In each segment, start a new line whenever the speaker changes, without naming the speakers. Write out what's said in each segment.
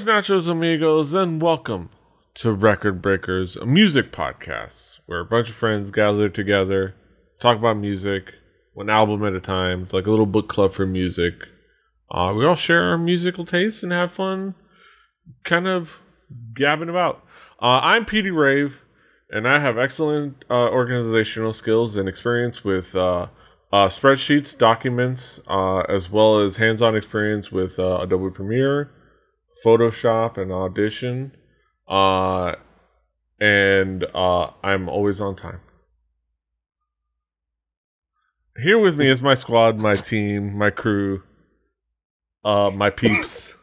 nachos, amigos, and welcome to Record Breakers, a music podcast where a bunch of friends gather together, talk about music, one album at a time. It's like a little book club for music. We all share our musical tastes and have fun kind of gabbing about. I'm Petey Rave, and I have excellent organizational skills and experience with spreadsheets, documents, as well as hands-on experience with Adobe Premiere, Photoshop, and Audition. And I'm always on time. Here with me is my squad, my team, my crew, my peeps.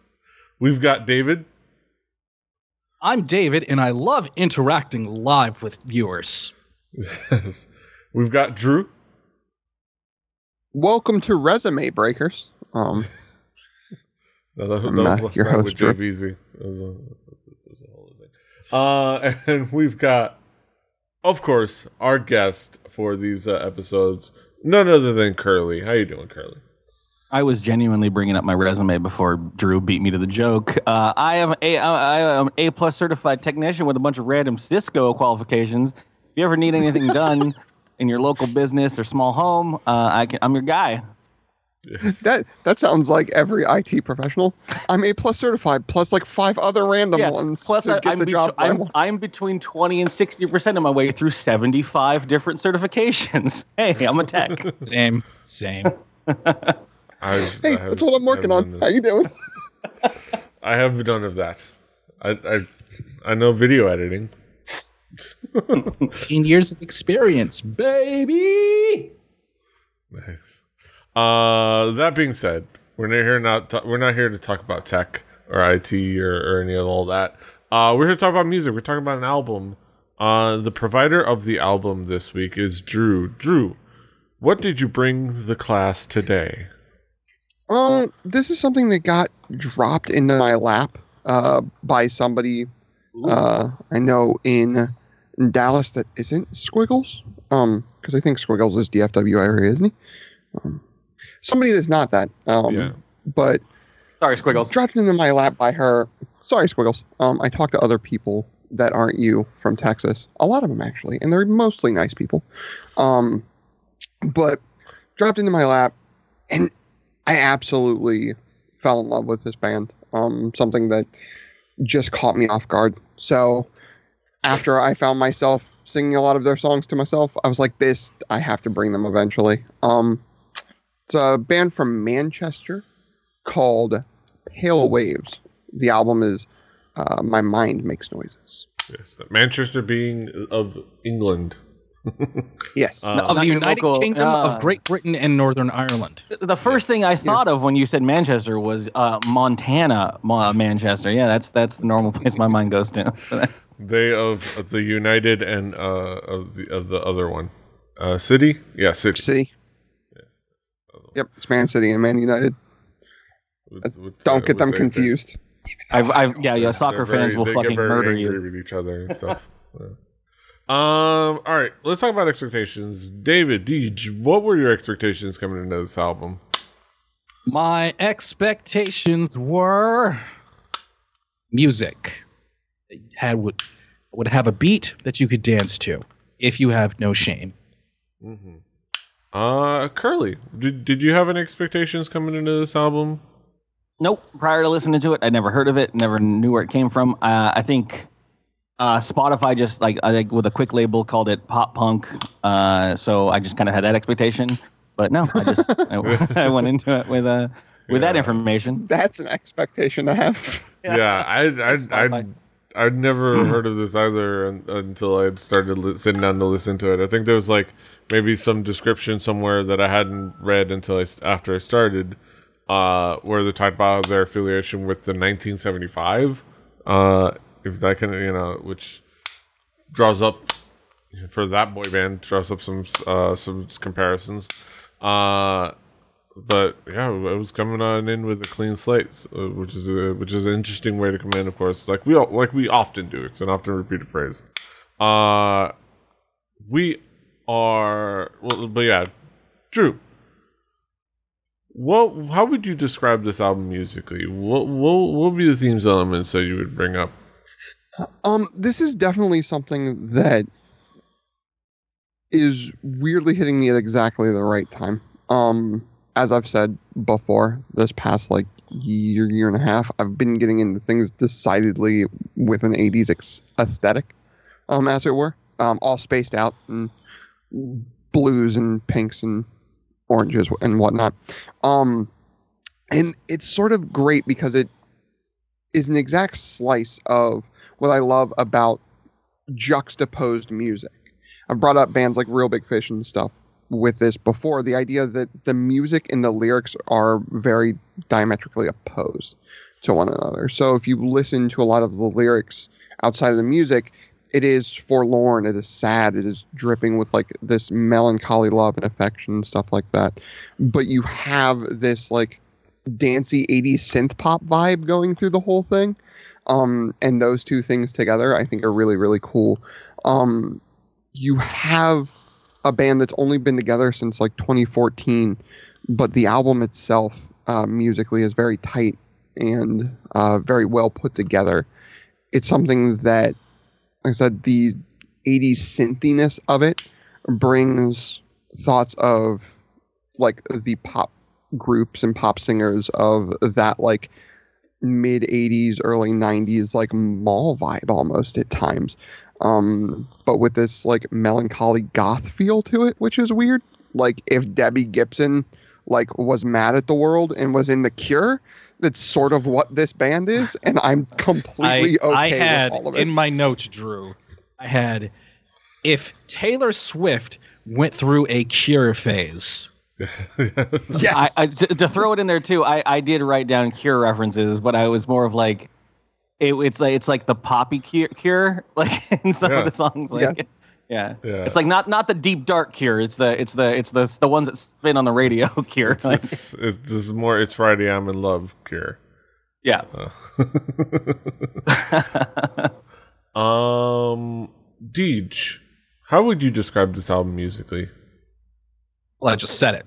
We've got David.
I'm David, and I love interacting live with viewers.
Yes. We've got Drew.
Welcome to Resume Breakers.
No, that was last
your
night
host,
with
Drew.
JVZ. That was a whole thing. And we've got, of course, our guest for these episodes, none other than Curly. How you doing, Curly?
I was genuinely bringing up my resume before Drew beat me to the joke. I am an A+ certified technician with a bunch of random Cisco qualifications. If you ever need anything done in your local business or small home, I'm your guy.
Yes.
That sounds like every IT professional. I'm A+ certified, plus like 5 other random ones.
Plus,
to get the job I want.
I'm between 20 and 60% of my way through 75 different certifications. Hey, I'm a tech.
Same.
Hey, that's what I'm working on. How you doing?
I have none of that. I know video editing.
15 years of experience, baby.
Nice. That being said, we're not here to talk about tech or IT or any of all that. We're here to talk about music. We're talking about an album. The provider of the album this week is Drew. Drew, what did you bring the class today?
This is something that got dropped into my lap by somebody I know in Dallas that isn't Squiggles. Because I think Squiggles is DFW area, isn't he? Somebody that's not that.
Yeah.
But
Sorry, Squiggles.
dropped into my lap by her. Sorry, Squiggles. I talked to other people that aren't you from Texas. A lot of them actually, and they're mostly nice people. But dropped into my lap, and I absolutely fell in love with this band. Something that just caught me off guard. So after I found myself singing a lot of their songs to myself, I was like, I have to bring them eventually. It's a band from Manchester called Pale Waves. The album is My Mind Makes Noises.
Yes. Manchester being of England.
Yes.
Of the United Kingdom of Great Britain and Northern Ireland.
The first thing I thought of when you said Manchester was Montana, Manchester. Yeah, that's the normal place my mind goes to.
They of the United and of the other one, City. Yeah, City.
City. Yep, it's Man City and Man United. Don't get them confused.
Soccer fans will fucking murder you
with each other and stuff. Yeah. All right, let's talk about expectations. David, what were your expectations coming into this album?
My expectations were music. It would have a beat that you could dance to if you have no shame.
Mm-hmm. Curly, did you have any expectations coming into this album?
Nope. Prior to listening to it, I never heard of it, never knew where it came from. I think Spotify just with a quick label called it pop punk. So I just kind of had that expectation. But no, I went into it with that information.
That's an expectation to have.
Yeah, I'd never heard of this either until I started sitting down to listen to it. I think there was maybe some description somewhere that I hadn't read until after I started, where they talked about their affiliation with the 1975. If that can, which draws up for that boy band, draws up some comparisons. But yeah, it was coming on in with a clean slate, which is an interesting way to come in. Of course, like we often do. It's an often repeated phrase. We are but yeah, Drew. How would you describe this album musically? What would be the themes elements that you would bring up?
This is definitely something that is weirdly hitting me at exactly the right time. As I've said before, this past like year and a half, I've been getting into things decidedly with an 80s aesthetic, as it were, all spaced out and blues and pinks and oranges and whatnot. And it's sort of great because it is an exact slice of what I love about juxtaposed music. I've brought up bands like Real Big Fish and stuff with this before. The idea that the music and the lyrics are very diametrically opposed to one another. So if you listen to a lot of the lyrics outside of the music, it is forlorn, it is sad, it is dripping with like this melancholy love and affection and stuff like that. But you have this like dancey 80s synth-pop vibe going through the whole thing. And those two things together I think are really, really cool. You have a band that's only been together since like 2014, but the album itself musically is very tight and very well put together. It's something that, like I said, the 80s synthiness of it brings thoughts of like the pop groups and pop singers of that like mid 80s, early 90s like mall vibe almost at times. But with this like melancholy goth feel to it, which is weird. Like if Debbie Gibson like was mad at the world and was in The Cure, that's sort of what this band is, and I'm completely okay with all of it.
In my notes, Drew, I had if Taylor Swift went through a Cure phase.
Yes.
To throw it in there too, I did write down Cure references, but I was more of like it's like the poppy Cure like in some of the songs, like yeah. It's like not the deep dark Cure. It's the ones that spin on the radio Cure.
It's Friday I'm in Love Cure.
Yeah.
Deej, how would you describe this album musically?
Well, I just said it.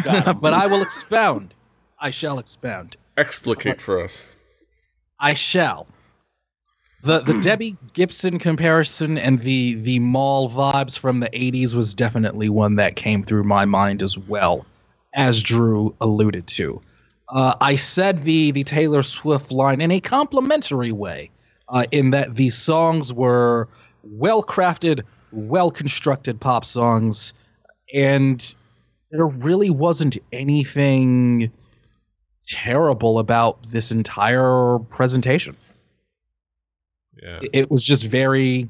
But I will expound. I shall expound.
Explicate for us.
I shall. The Debbie Gibson comparison and the mall vibes from the 80s was definitely one that came through my mind as well, as Drew alluded to. I said the Taylor Swift line in a complimentary way, in that the songs were well-crafted, well-constructed pop songs, and there really wasn't anything terrible about this entire presentation.
Yeah.
It was just very,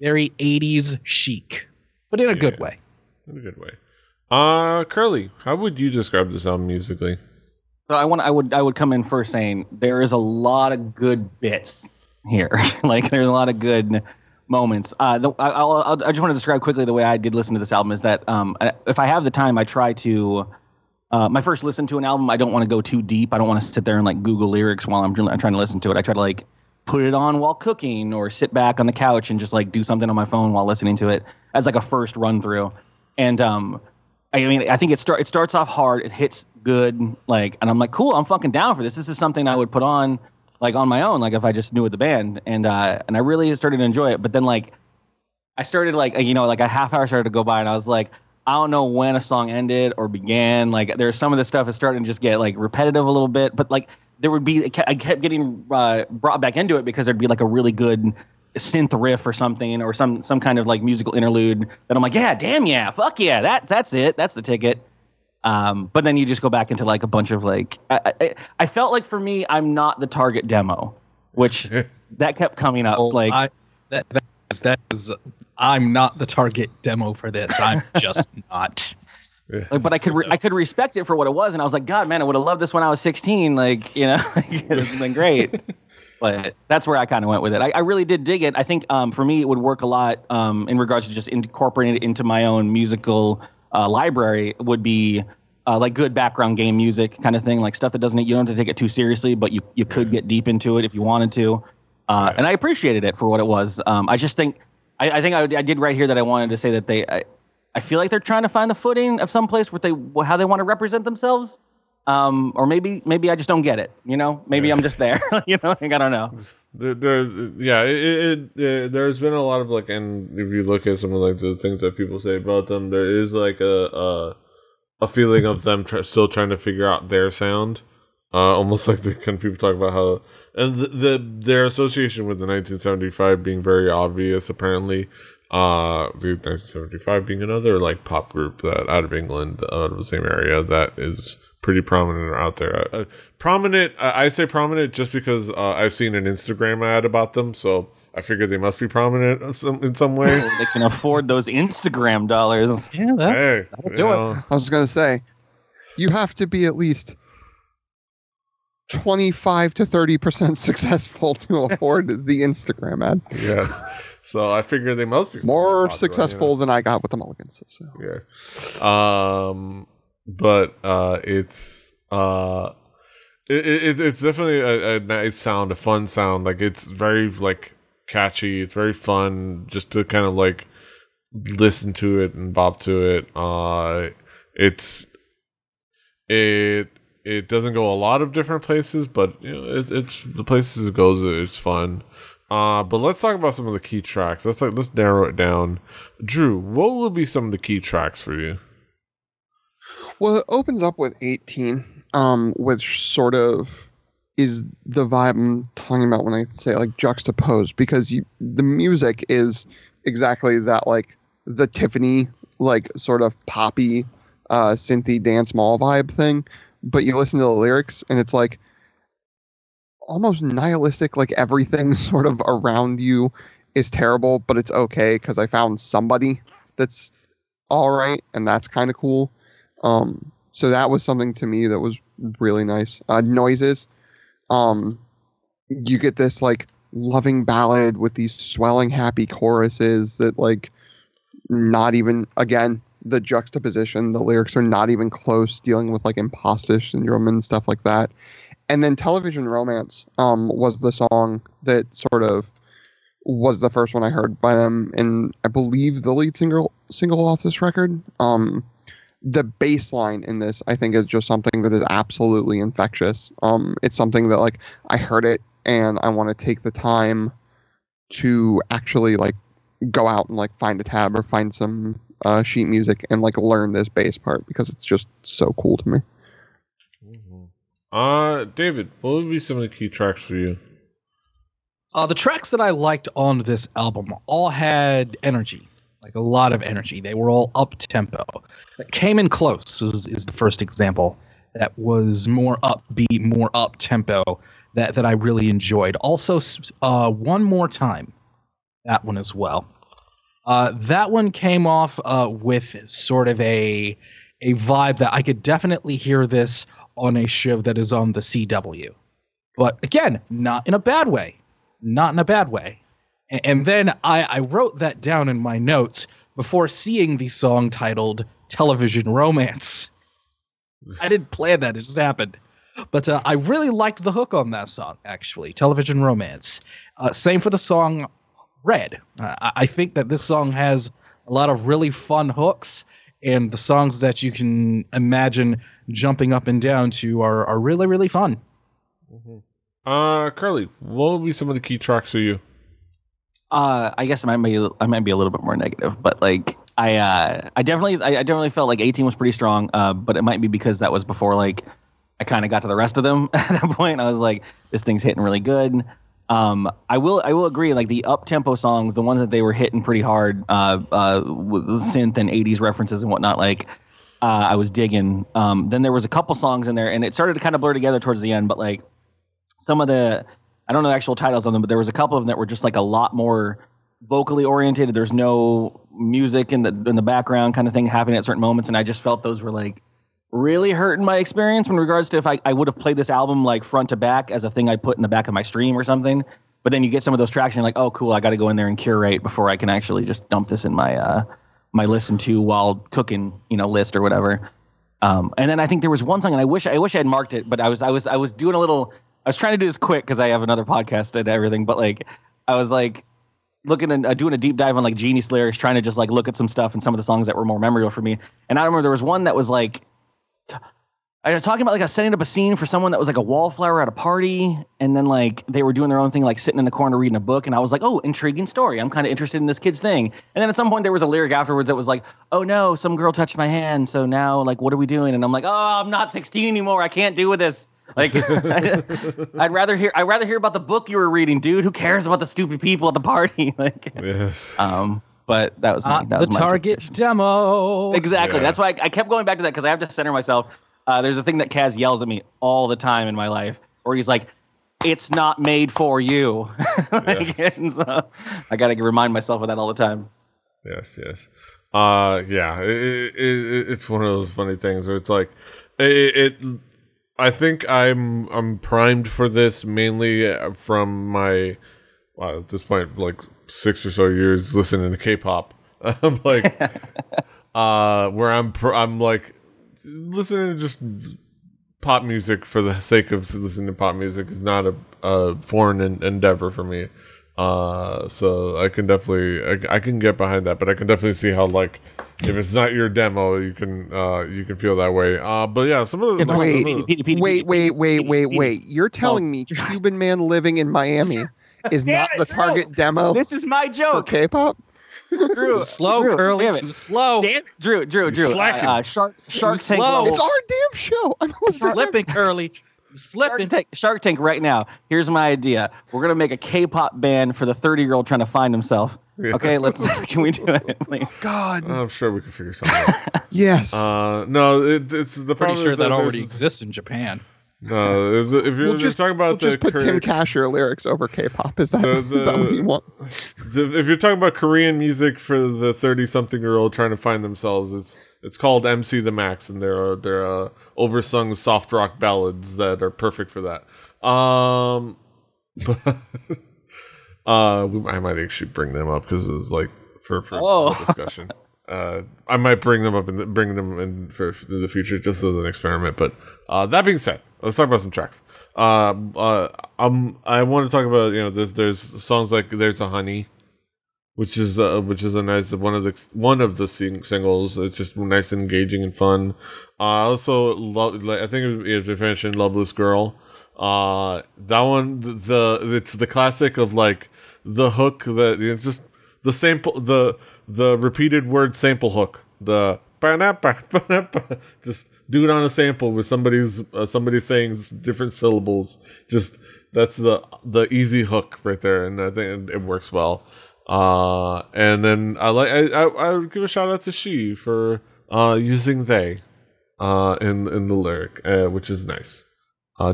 very 80s chic, but in a good way.
In a good way. Curly, how would you describe this album musically?
So I would come in first saying there is a lot of good bits here. Like there's a lot of good moments. I just want to describe quickly the way I did listen to this album is that if I have the time, I try to. My first listen to an album, I don't want to go too deep. I don't want to sit there and like Google lyrics while I'm trying to listen to it. I try to like put it on while cooking or sit back on the couch and just like do something on my phone while listening to it as like a first run through. And I think it starts off hard. It hits good, like, and I'm like, cool, I'm fucking down for this. This is something I would put on like on my own, like if I just knew the band. And I really started to enjoy it. But then like I started like a half hour started to go by and I was like, I don't know when a song ended or began. Like there's some of this stuff is starting to just get like repetitive a little bit, but like there would be, I kept getting brought back into it because there'd be like a really good synth riff or something or some kind of like musical interlude that I'm like, yeah, damn yeah, fuck yeah, that's it, that's the ticket. But then you just go back into like a bunch of like, I felt like for me, I'm not the target demo, which that kept coming up.
That is I'm not the target demo for this. I'm just not.
Like, but I could respect it for what it was, and I was like, God, man, I would have loved this when I was 16. Like, this has been great. But that's where I kind of went with it. I really did dig it. I think for me, it would work a lot in regards to just incorporating it into my own musical library. Would be like good background game music kind of thing, like stuff that you don't have to take it too seriously, but you could get deep into it if you wanted to. And I appreciated it for what it was. I just think I did right here that I wanted to say that I feel like they're trying to find a footing of some place where how they want to represent themselves. Or maybe I just don't get it. Maybe I'm just there. Like, I don't know.
There's been a lot of like, and if you look at some of like the things that people say about them, there is like a feeling of them still trying to figure out their sound. Almost like the kind of people talk about how, and their association with the 1975 being very obvious. Apparently, the 1975 being another like pop group that out of England, out of the same area, that is pretty prominent out there. Prominent. I say prominent just because I've seen an Instagram ad about them, so I figured they must be prominent in some way.
They can afford those Instagram dollars.
Yeah, that'll do it.
I was going to say, you have to be at least 25 to 30% successful to afford the Instagram ad.
Yes. So I figure they must be
more successful than I got with the Mulligans. So.
Yeah. But it's definitely a nice sound, a fun sound. Like it's very like catchy. It's very fun just to kind of like listen to it and bop to it. It doesn't go a lot of different places, but it's the places it goes. It's fun. But let's talk about some of the key tracks. Let's narrow it down. Drew, what would be some of the key tracks for you?
Well, it opens up with 18, which sort of is the vibe I'm talking about when I say like juxtaposed, because the music is exactly that, like the Tiffany, like sort of poppy, synthy dance mall vibe thing. But you listen to the lyrics and it's like almost nihilistic, like everything sort of around you is terrible, but it's okay because I found somebody that's all right, and that's kind of cool. So that was something to me that was really nice. Noises. You get this like loving ballad with these swelling happy choruses that like not even, again, the juxtaposition, the lyrics are not even close, dealing with like imposter syndrome and stuff like that. And then Television Romance was the song that sort of was the first one I heard by them, and I believe the lead single off this record. The bass line in this, I think, is just something that is absolutely infectious. It's something that like I heard it and I want to take the time to actually like go out and like find a tab or find some sheet music and like learn this bass part, because it's just so cool to me.
David, what would be some of the key tracks for you?
The tracks that I liked on this album all had energy, like a lot of energy. They were all up tempo. Came in Close is the first example that was more upbeat, more up tempo that I really enjoyed. Also, One More Time, that one as well. That one came off with sort of a vibe that I could definitely hear this on a show that is on the CW. But again, not in a bad way. Not in a bad way. And then I wrote that down in my notes before seeing the song titled Television Romance. I didn't plan that. It just happened. But I really liked the hook on that song, actually. Television Romance. Same for the song Red. I think that this song has a lot of really fun hooks, and the songs that you can imagine jumping up and down to are really, really fun.
Mm-hmm. Curly, what would be some of the key tracks for you?
I guess I might be a little bit more negative, but like I definitely felt like 18 was pretty strong. But it might be because that was before like I kind of got to the rest of them at that point. I was like, this thing's hitting really good. I will agree, like the up tempo songs, the ones that they were hitting pretty hard, with the synth and 80s references and whatnot, like I was digging. Then there was a couple songs in there, and it started to kind of blur together towards the end, but like some of the, I don't know the actual titles on them, but there was a couple of them that were just like a lot more vocally oriented. There's no music in the background kind of thing happening at certain moments, and I just felt those were like really hurting my experience in regards to if I would have played this album like front to back as a thing I put in the back of my stream or something. But then you get some of those tracks and you're like, oh cool, I got to go in there and curate before I can actually just dump this in my my listen to while cooking, list or whatever. And then I think there was one song, and I wish I had marked it, but I was doing a little, I was trying to do this quick because I have another podcast and everything, but like I was like, looking and doing a deep dive on like Genius lyrics, trying to just like look at some stuff and some of the songs that were more memorable for me. And I remember there was one that was like, I was talking about like setting up a scene for someone that was like a wallflower at a party, and then like they were doing their own thing, like sitting in the corner reading a book, and I was like, oh, intriguing story. I'm kind of interested in this kid's thing. And then at some point there was a lyric afterwards that was like, oh no, some girl touched my hand, so now like what are we doing? And I'm like, oh, I'm not 16 anymore. I can't do with this. Like I'd rather hear about the book you were reading, dude. Who cares about the stupid people at the party? Like
yes.
But that was my, that
the
was my
target demo.
Exactly.
Yeah.
That's why I kept going back to that, because I have to center myself. There's a thing that Kaz yells at me all the time in my life, where he's like, "It's not made for you." Like,
Yes.
and so I got to remind myself of that all the time.
Yes. Yeah. It's one of those funny things where it's like, I think I'm primed for this mainly from my, at this point, like 6 or so years listening to K-pop. I'm like, where I'm like listening to just pop music for the sake of listening to pop music is not a foreign endeavor for me. So I can definitely I can get behind that, but I can definitely see how, like, if it's not your demo, you can feel that way. But yeah, some of the
Wait. You're telling me Cuban man living in Miami is not the target demo
This is my
for
joke.
K-pop?
Drew,
Slow, Curly,
damn it.
too slow.
Damn, Drew.
Slacking.
Shark Tank
slow.
level.
It's our damn show. I'm
Slipping, Curly. Slipping.
Shark Tank right now. Here's my idea. We're gonna make a K-pop band for the 30-year-old trying to find himself.
Yeah.
Okay, can we do it? Please?
God.
I'm sure we can figure something out.
Yes.
No, it's the
Pretty
problem
sure
is
that already
there's-
exists in Japan.
No, if you're just talking about
we'll just put Tim Kasher lyrics over K-pop. Is that what you want?
if you're talking about Korean music for the 30-something-year-old trying to find themselves, it's called MC the Max, and they're oversung soft rock ballads that are perfect for that. But I might actually bring them up because it's like for discussion. I might bring them in for the future just as an experiment. But that being said, let's talk about some tracks. I want to talk about, there's songs like "There's a Honey," which is a nice one of the singles. It's just nice and engaging and fun. I also love, I think if you mentioned "Loveless Girl," that one, it's the classic of like the hook that it's just the sample, the repeated word sample hook, the just do it on a sample with somebody saying different syllables. Just that's the easy hook right there, and I think it works well. And then I would give a shout out to She for using they in the lyric, which is nice.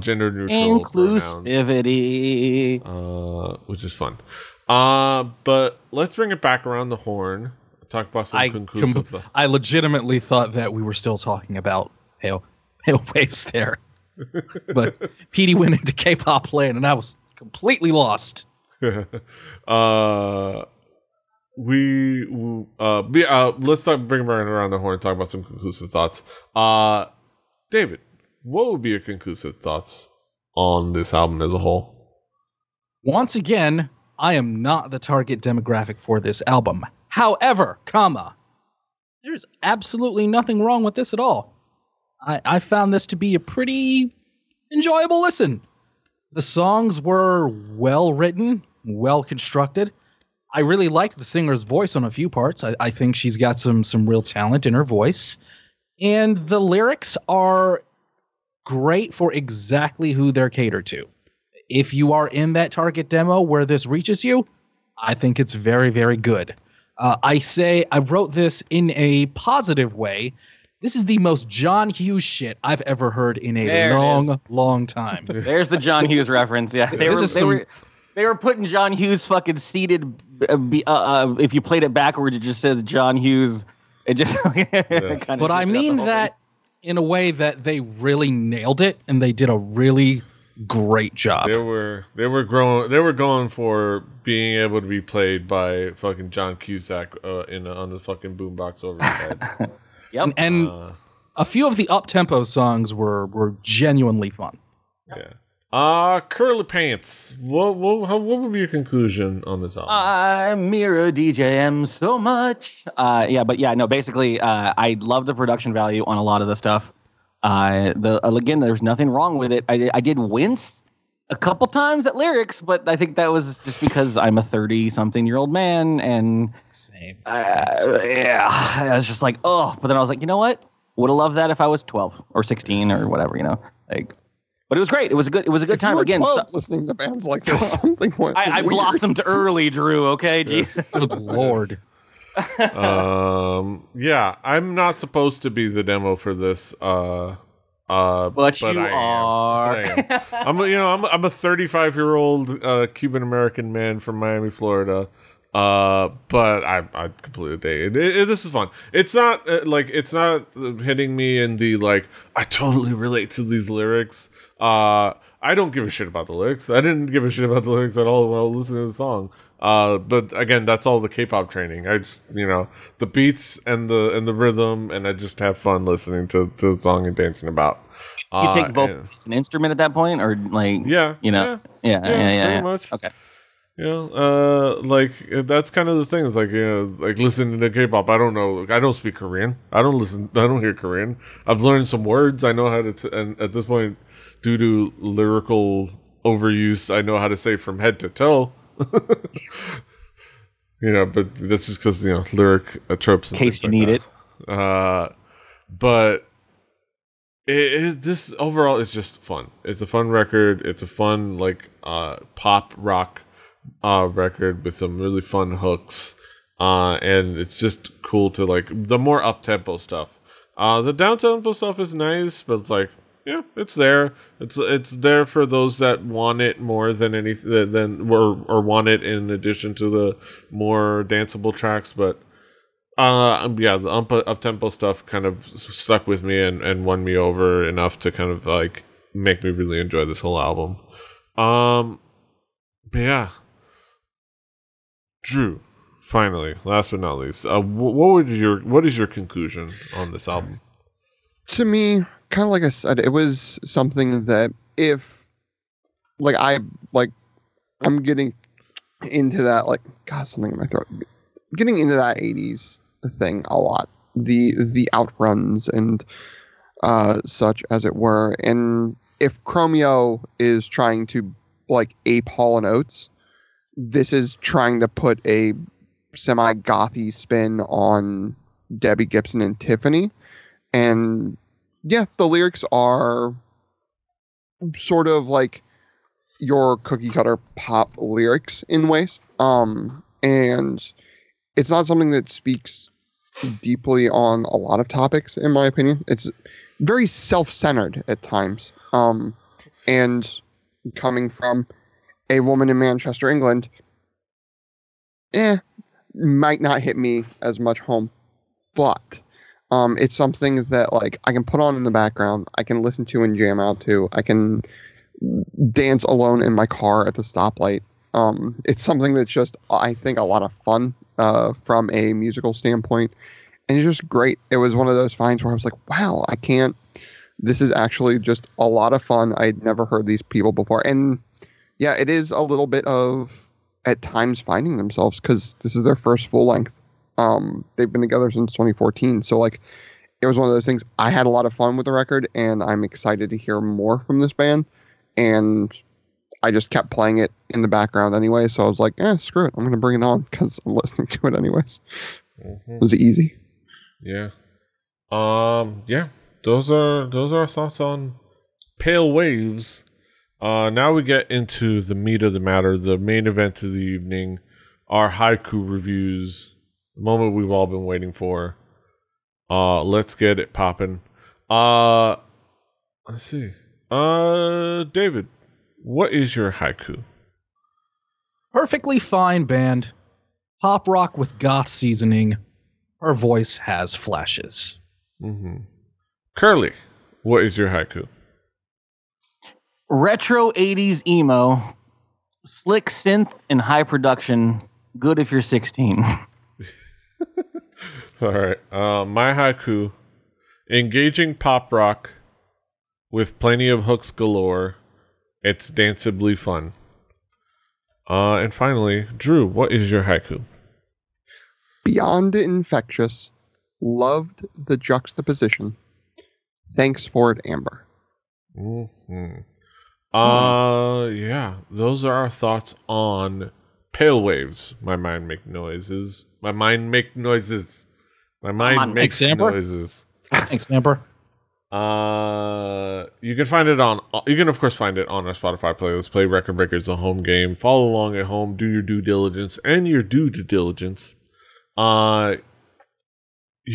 Gender neutral
inclusivity,
which is fun. But let's bring it back around the horn. Talk about some conclusive stuff.
I legitimately thought that we were still talking about Pale Waves there. But Petey went into K-pop land and I was completely lost.
Let's bring it around the horn and talk about some conclusive thoughts. David, what would be your conclusive thoughts on this album as a whole?
Once again, I am not the target demographic for this album. However, there's absolutely nothing wrong with this at all. I found this to be a pretty enjoyable listen. The songs were well written, well constructed. I really liked the singer's voice on a few parts. I think she's got some real talent in her voice. And the lyrics are great for exactly who they're catered to. If you are in that target demo where this reaches you, I think it's very, very good. I wrote this in a positive way. This is the most John Hughes shit I've ever heard in a long time.
There's the John Hughes reference. Yeah, they were putting John Hughes fucking seated. If you played it backwards, it just says John Hughes. It just.
Yes.
But I mean that in a way that they really nailed it, and they did a really great job.
They were going for being able to be played by fucking John Cusack on the fucking boombox over his head.
Yep.
And a few of the up-tempo songs were genuinely fun.
Yeah. Curly Pants. What would be your conclusion on this album?
I mirror DJM so much. Basically, I love the production value on a lot of the stuff. Again, there's nothing wrong with it. I did wince a couple times at lyrics, but I think that was just because I'm a 30-something-year-old man, and
Same.
I was just like, oh. But then I was like, you know what? Would have loved that if I was 12 or 16 or whatever, like. But it was great. It was a good time. Again,
listening to bands like this, something went.
I blossomed early, Drew. Okay, Jesus.
Good Lord.
Yeah, I'm not supposed to be the demo for this.
But you are.
I am. I'm a 35-year-old Cuban American man from Miami, Florida. But I completely dig it. This is fun. It's not it's not hitting me in the I totally relate to these lyrics. I don't give a shit about the lyrics. I didn't give a shit about the lyrics at all while listening to the song. But again, that's all the K-pop training. I just the beats and the rhythm, and I just have fun listening to the song and dancing about.
You take vocals as an instrument at that point, or
yeah, pretty much.
Okay.
That's kind of the thing. Is listening to K-pop. I don't know. I don't speak Korean. I don't hear Korean. I've learned some words. I know how to. And at this point, due to lyrical overuse, I know how to say from head to toe. But that's just because lyric tropes.
In case you need it.
But this overall is just fun. It's a fun record. It's a fun pop rock record with some really fun hooks, and it's just cool to the more up-tempo stuff. The down-tempo stuff is nice, but it's it's there. It's there for those that want it more than anything or want it in addition to the more danceable tracks. But the up-tempo stuff kind of stuck with me and won me over enough to kind of make me really enjoy this whole album. But yeah. Drew, finally, last but not least, what is your conclusion on this album?
To me, kind of like I said, it was something that if I'm getting into that something in my throat, getting into that 80s thing a lot, the outruns and such as it were, and if Chromeo is trying to ape Hall & Oates, this is trying to put a semi-gothy spin on Debbie Gibson and Tiffany. And yeah, the lyrics are sort of like your cookie cutter pop lyrics in ways. And it's not something that speaks deeply on a lot of topics, in my opinion. It's very self-centered at times. And coming from a woman in Manchester, England, might not hit me as much home, but it's something that I can put on in the background, I can listen to and jam out to, I can dance alone in my car at the stoplight. It's something that's just, I think, a lot of fun from a musical standpoint, and it's just great. It was one of those finds where I was like, wow, this is actually just a lot of fun. I'd never heard these people before, and yeah, it is a little bit of, at times, finding themselves, because this is their first full length. They've been together since 2014. So it was one of those things. I had a lot of fun with the record, and I'm excited to hear more from this band. And I just kept playing it in the background anyway. So I was like, screw it. I'm going to bring it on because I'm listening to it anyways. Mm-hmm. It was easy.
Yeah. Those are our thoughts on Pale Waves. Now we get into the meat of the matter, the main event of the evening, our haiku reviews, the moment we've all been waiting for. Let's get it poppin'. Let's see. David, what is your haiku?
Perfectly fine band. Pop rock with goth seasoning. Her voice has flashes.
Mm-hmm. Curly, what is your haiku?
Retro 80s emo, slick synth and high production, good if you're 16.
All right. My haiku, engaging pop rock with plenty of hooks galore, It's danceably fun. And finally, Drew, what is your haiku?
Beyond infectious, loved the juxtaposition. Thanks for it, Amber.
Mm-hmm. Yeah, those are our thoughts on Pale Waves. My mind make noises. My mind make noises. My mind makes noises.
Thanks, Amber.
You can find it on. You can of course find it on our Spotify playlist. Play Record Breakers, a home game. Follow along at home. Do your due diligence and your due diligence. You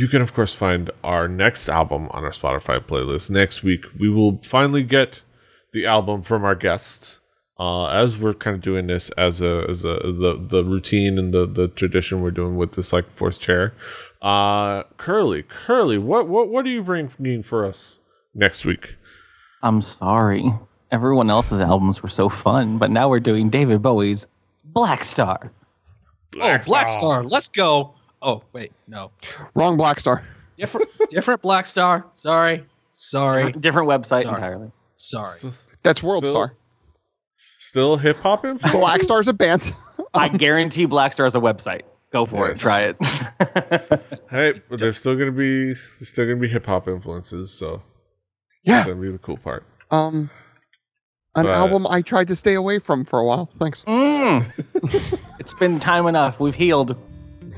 can of course find our next album on our Spotify playlist. Next week we will finally get the album from our guest. As we're kind of doing this as the routine and the tradition we're doing with this like fourth chair. Curly, what are you bringing for us next week?
I'm sorry. Everyone else's albums were so fun, but now we're doing David Bowie's Black Star.
Black Star. Let's go. Oh, wait, no.
Wrong Black Star.
Different Black Star. Sorry.
Different website entirely.
Sorry.
That's World Star.
Still hip hop influence?
Black Star's a band.
I guarantee Black Star's a website. Go for it. Try it.
Hey, but there's still gonna be hip hop influences, so
yeah,
that's gonna be the cool part.
An album I tried to stay away from for a while. Thanks.
It's been time enough. We've healed.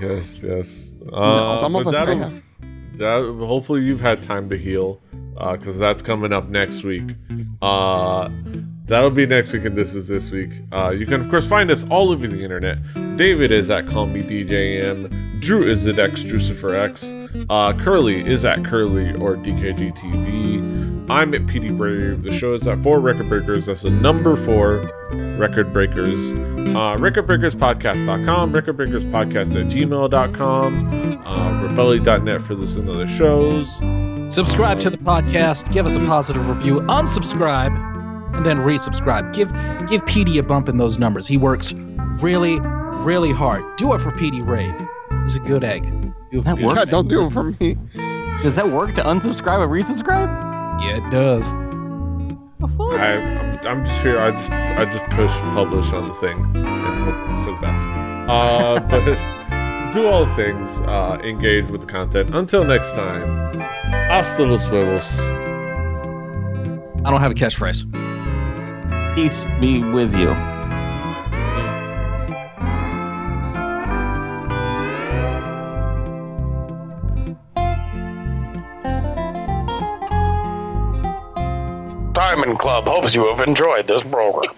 Yes.
Some of us may have.
Hopefully you've had time to heal, because that's coming up next week. That'll be next week, and this is this week. You can, of course, find us all over the internet. David is at Call Me DJM. Drew is at XDruciferX. Curly is at Curly or DKGTV. I'm at PD Brave. The show is at 4 Record Breakers. That's the number 4 Record Breakers. RecordBreakersPodcast.com. RecordBreakersPodcast@gmail.com. Rebelli.net for this and other shows.
Subscribe to the podcast. Give us a positive review. Unsubscribe. And then resubscribe. Give PD a bump in those numbers. He works really, really hard. Do it for PD Rave. He's a good egg.
That works.
Yeah, don't do it for me.
Does that work to unsubscribe and resubscribe?
Yeah, it does.
I'm just here. I just push publish on the thing and hope for the best. But do all the things. Engage with the content. Until next time. Hasta los huevos.
I don't have a catchphrase.
Peace be with you.
Diamond Club hopes you have enjoyed this program.